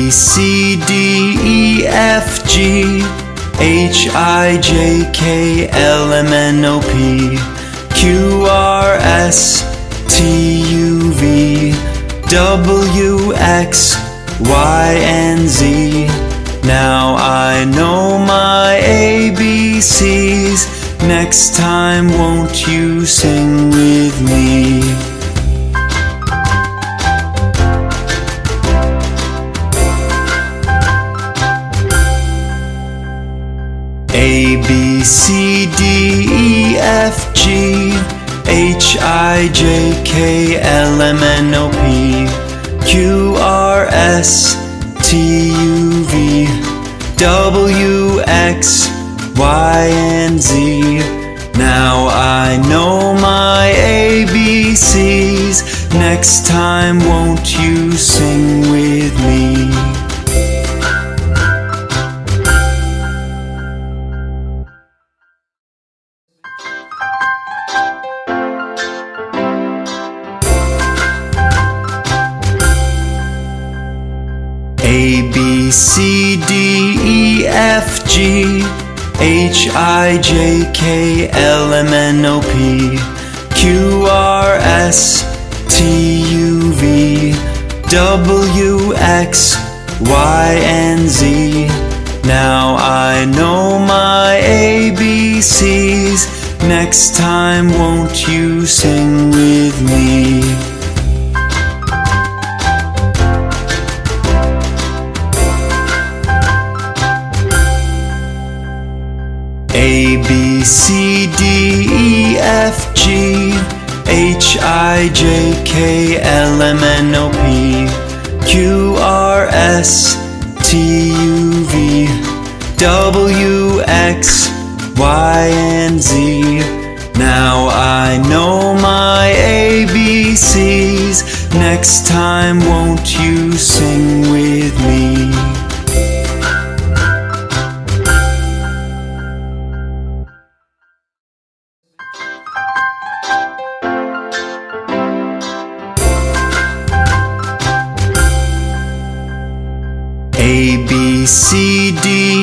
C, D, E, F, G, H, I, J, K, L, M, N, O, P, Q, R, S, T, U, V, W, X, Y, and Z. Now I know my ABCs. Next time won't you sing with me? A, B, C, D, E, F, G, H, I, J, K, L, M, N, O, P, Q, R, S, T, U, V, W, X, Y, and Z. Now I know my ABCs. Next time won't you sing with me? A, B, C, D, E, F, G, H, I, J, K, L, M, N, O, P, Q, R, S, T, U, V, W, X, Y, and Z. Now I know my ABCs. Next time won't you sing with me? A, B, C, D, E, F, G, H, I, J, K, L, M, N, O, P, Q, R, S, T, U, V, W, X, Y, and Z. Now I know my ABCs. Next time won't you sing with me? A, B, C, D,